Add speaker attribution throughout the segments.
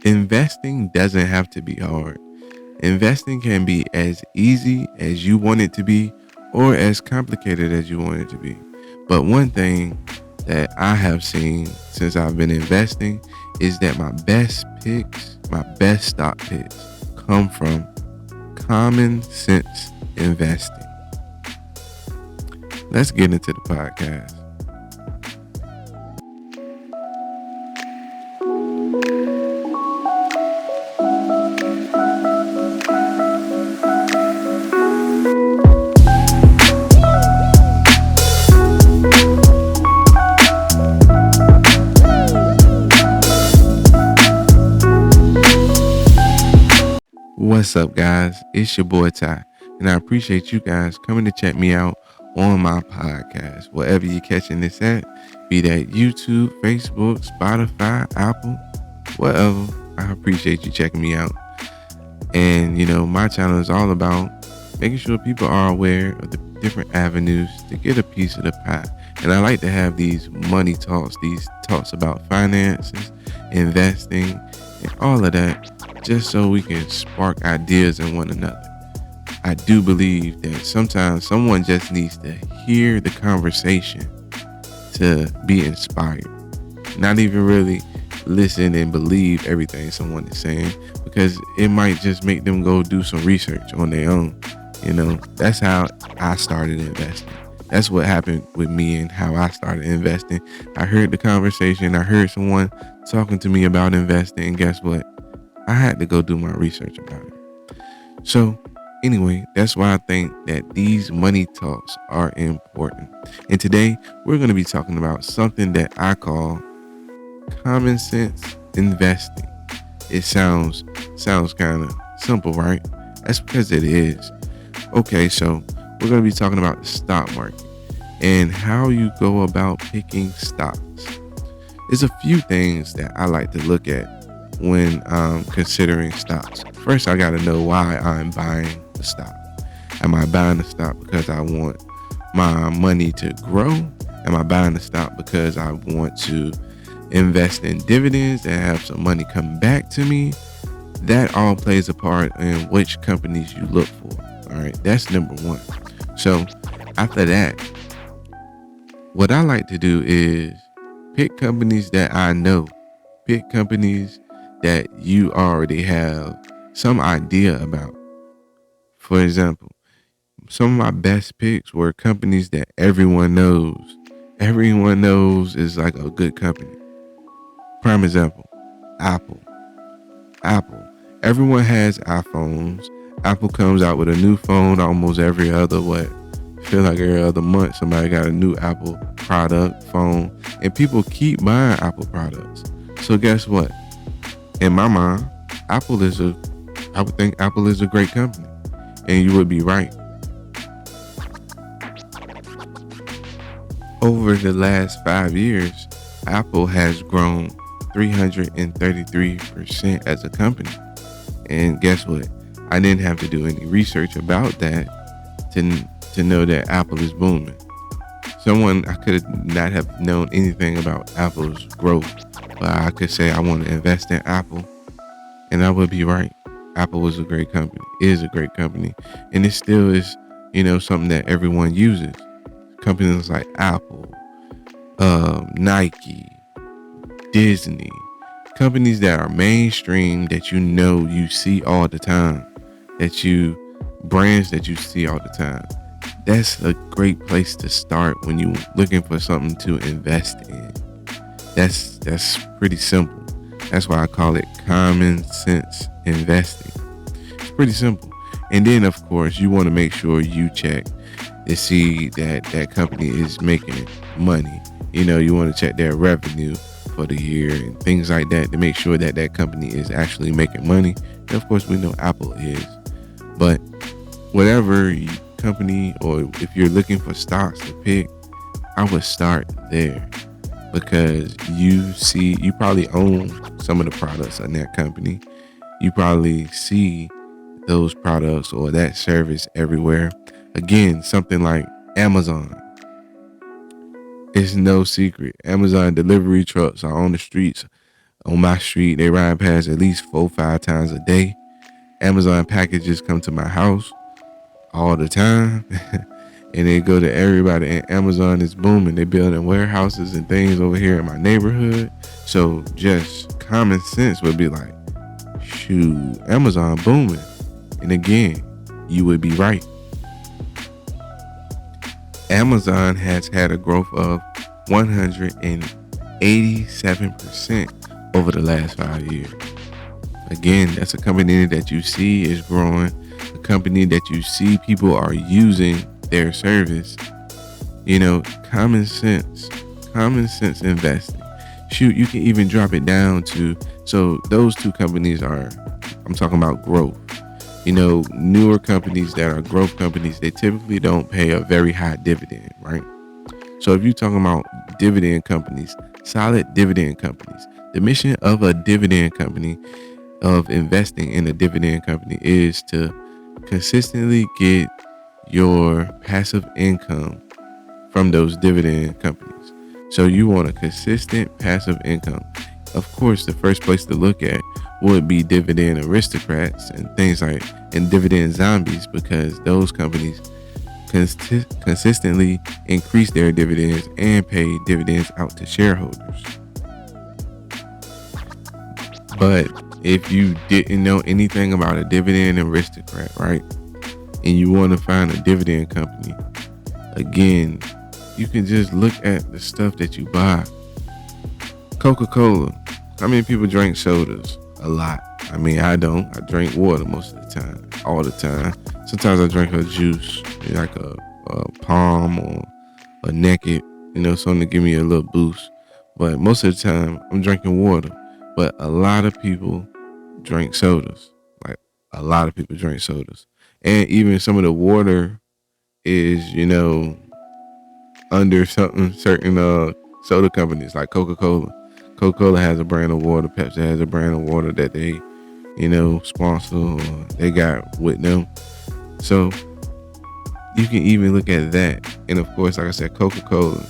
Speaker 1: Investing doesn't have to be hard. Investing can be as easy as you want it to be or as complicated as you want it to be. But one thing that I have seen since I've been investing is that my best picks, my best stock picks, come from common sense investing. Let's get into the podcast. What's up, guys? It's your boy Ty, and I appreciate you guys coming to check me out on my podcast. Wherever you're catching this at, be that YouTube, Facebook, Spotify, Apple, whatever. I appreciate you checking me out. And, my channel is all about making sure people are aware of the different avenues to get a piece of the pie. And I like to have these money talks, these talks about finances, investing, and all of that, just so we can spark ideas in one another. I do believe that sometimes someone just needs to hear the conversation to be inspired. Not even really listen and believe everything someone is saying, because it might just make them go do some research on their own. That's how I started investing. That's what happened with me and how I started investing. I heard the conversation. I heard someone talking to me about investing. And guess what? I had to go do my research about it. So anyway, that's why I think that these money talks are important. And today we're going to be talking about something that I call common sense investing. It sounds kind of simple, right? That's because it is. Okay, so we're going to be talking about the stock market and how you go about picking stocks. There's a few things that I like to look at when considering stocks. First, I got to know why I'm buying the stock. Am I buying the stock because I want my money to grow? Am I buying the stock because I want to invest in dividends and have some money come back to me? That all plays a part in which companies you look for. All right, that's number one. So after that, what I like to do is pick companies that I know, pick companies that you already have some idea about. For example, some of my best picks were companies that everyone knows. Everyone knows is like a good company. Prime example, Apple. Apple. Everyone has iPhones. Apple comes out with a new phone almost every other feel like every other month somebody got a new Apple product, phone, and people keep buying Apple products. So guess what? In my mind, I would think Apple is a great company. And you would be right. Over the last 5 years, Apple has grown 333% as a company. And guess what? I didn't have to do any research about that to know that Apple is booming. I could not have known anything about Apple's growth, but I could say I want to invest in Apple, and I would be right. Apple is a great company, is a great company, and it still is, something that everyone uses. Companies like Apple, Nike, Disney, companies that are mainstream that you see all the time, brands that you see all the time. That's a great place to start when you're looking for something to invest in. That's pretty simple. That's why I call it common sense investing. It's pretty simple. And then, of course, you want to make sure you check to see that that company is making money. You want to check their revenue for the year and things like that to make sure that that company is actually making money. And of course, we know Apple is. But whatever company, or if you're looking for stocks to pick, I would start there, because you probably own some of the products in that company. You probably see those products or that service everywhere. Again, something like Amazon. It's no secret. Amazon delivery trucks are on the streets On my street, they ride past at least 4-5 times a day. Amazon packages come to my house all the time. And they go to everybody, and Amazon is booming. They building warehouses and things over here in my neighborhood. So just common sense would be like, shoot, Amazon booming. And again, you would be right. Amazon has had a growth of 187% over the last 5 years. Again, that's a company that you see is growing, a company that you see people are using their service. Common sense investing. Shoot, you can even drop it down to, so those two companies are, I'm talking about growth. Newer companies that are growth companies, they typically don't pay a very high dividend, right? So if you're talking about dividend companies, solid dividend companies, the mission of a dividend company, of investing in a dividend company, is to consistently get your passive income from those dividend companies. So you want a consistent passive income. Of course, the first place to look at would be dividend aristocrats and things like, and dividend zombies, because those companies consistently increase their dividends and pay dividends out to shareholders. But if you didn't know anything about a dividend aristocrat, right, and you want to find a dividend company, again, you can just look at the stuff that you buy. Coca-Cola. How many people drink sodas? A lot. I mean, I don't. I drink water most of the time, all the time. Sometimes I drink a juice, like a Palm or a Naked, something to give me a little boost. But most of the time, I'm drinking water. But a lot of people drink sodas. Like, a lot of people drink sodas. And even some of the water is, under certain soda companies like Coca-Cola. Coca-Cola has a brand of water. Pepsi has a brand of water that they, sponsor or they got with them. So you can even look at that. And of course, like I said, Coca-Cola,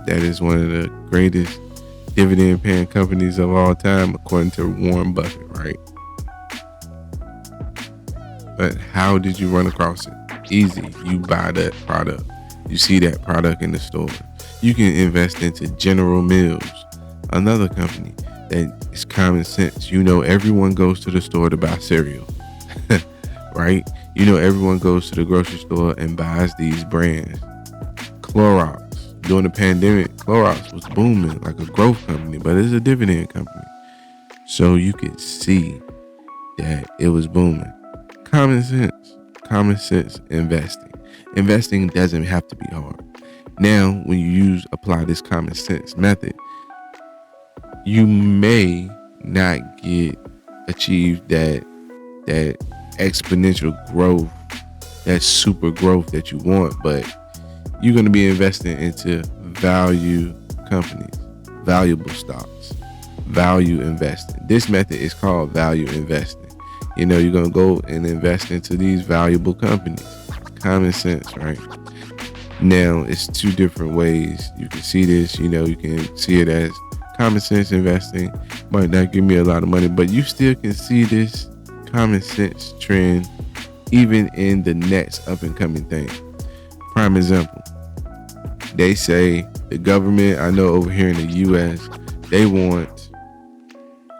Speaker 1: that is one of the greatest dividend paying companies of all time, according to Warren Buffett, right? But how did you run across it? Easy. You buy that product. You see that product in the store. You can invest into General Mills, another company that is common sense. Everyone goes to the store to buy cereal, right? Everyone goes to the grocery store and buys these brands. Clorox. During the pandemic, Clorox was booming like a growth company, but it's a dividend company. So you could see that it was booming. Common sense investing. Investing doesn't have to be hard. Now, when you apply this common sense method, you may not achieve that exponential growth, that super growth that you want, but you're going to be investing into value companies, valuable stocks, value investing. This method is called value investing. You're going to go and invest into these valuable companies. Common sense, right? Now, it's two different ways you can see this. You can see it as common sense investing. Might not give me a lot of money, but you still can see this common sense trend even in the next up and coming thing. Prime example, they say the government, I know over here in the US, they want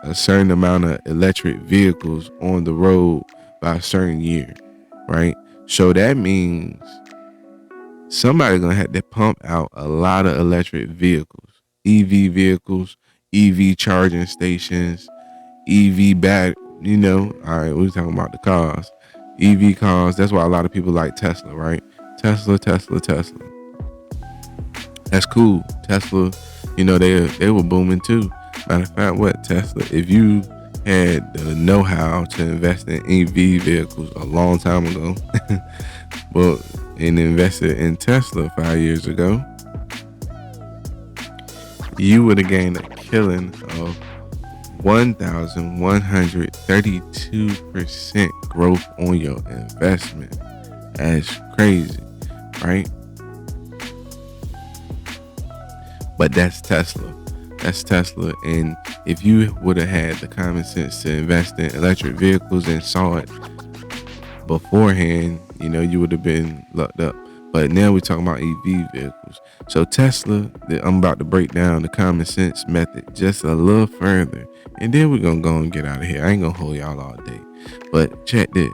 Speaker 1: a certain amount of electric vehicles on the road by a certain year, right? So that means somebody's going to have to pump out a lot of electric vehicles, EV vehicles, EV charging stations, EV all right, we're talking about the cars, EV cars. That's why a lot of people like Tesla, right? Tesla. That's cool. Tesla, they were booming too. Matter of fact, Tesla, if you had the know-how to invest in EV vehicles a long time ago, and invested in Tesla 5 years ago, you would have gained a killing of 1,132% growth on your investment. That's crazy, right? But that's Tesla. That's Tesla. And if you would have had the common sense to invest in electric vehicles and saw it beforehand, you would have been locked up. But now we're talking about EV vehicles. So Tesla, I'm about to break down the common sense method just a little further. And then we're going to go and get out of here. I ain't going to hold y'all all day. But check this.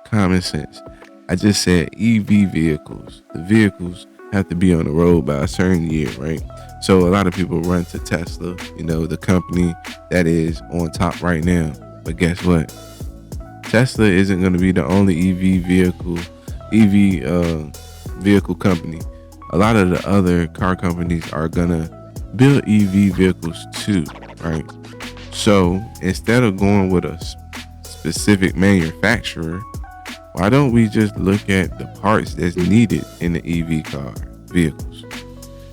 Speaker 1: Common sense. I just said EV vehicles. The vehicles have to be on the road by a certain year, right? So a lot of people run to Tesla, the company that is on top right now. But guess what? Tesla isn't going to be the only EV vehicle company. A lot of the other car companies are going to build EV vehicles too, right? So instead of going with a specific manufacturer, why don't we just look at the parts that's needed in the EV car vehicles?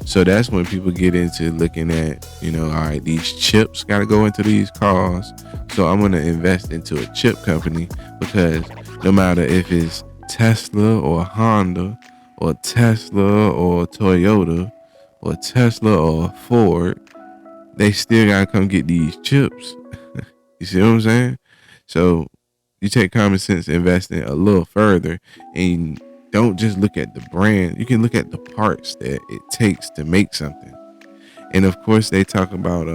Speaker 1: So that's when people get into looking at, all right, these chips got to go into these cars. So I'm going to invest into a chip company, because no matter if it's Tesla or Honda or Tesla or Toyota or Tesla or Ford, they still got to come get these chips. You see what I'm saying? So you take common sense investing a little further, and don't just look at the brand. You can look at the parts that it takes to make something. And of course, they talk about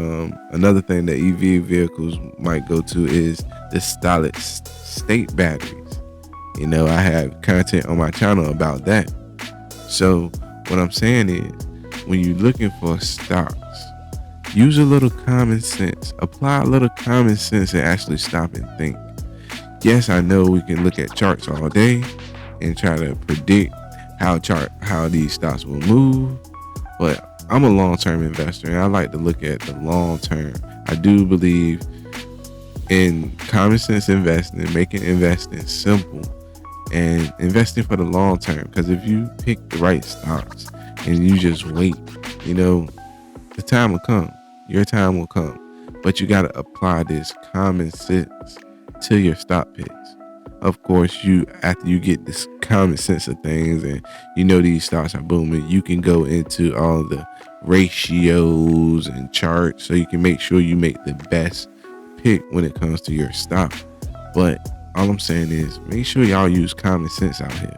Speaker 1: another thing that EV vehicles might go to is the solid state batteries. I have content on my channel about that. So what I'm saying is, when you're looking for stocks, use a little common sense. Apply a little common sense and actually stop and think. Yes, I know we can look at charts all day and try to predict how these stocks will move, but I'm a long-term investor, and I like to look at the long term. I do believe in common sense investing, making investing simple, and investing for the long term. Because if you pick the right stocks and you just wait, the time will come. Your time will come, but you got to apply this common sense to your stock picks. Of course, after you get this common sense of things and these stocks are booming, you can go into all the ratios and charts so you can make sure you make the best pick when it comes to your stock. But all I'm saying is, make sure y'all use common sense out here.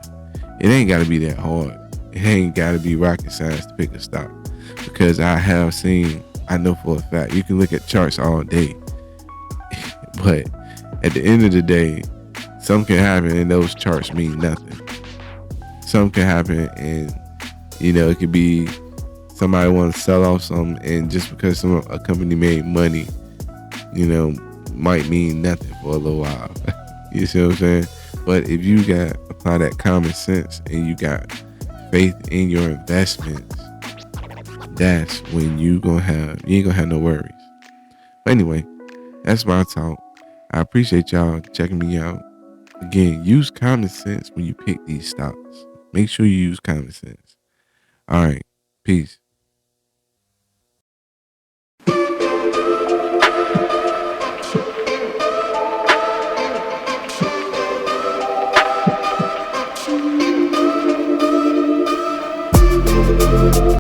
Speaker 1: It ain't got to be that hard. It ain't got to be rocket science to pick a stock, because I know for a fact, you can look at charts all day, but at the end of the day, something can happen and those charts mean nothing. Something can happen and, it could be somebody want to sell off something, and just because a company made money, might mean nothing for a little while. You see what I'm saying? But if you apply that common sense and you got faith in your investments, that's when you ain't gonna have no worries. But anyway, that's my talk. I appreciate y'all checking me out. Again, use common sense when you pick these stocks. Make sure you use common sense. All right. Peace.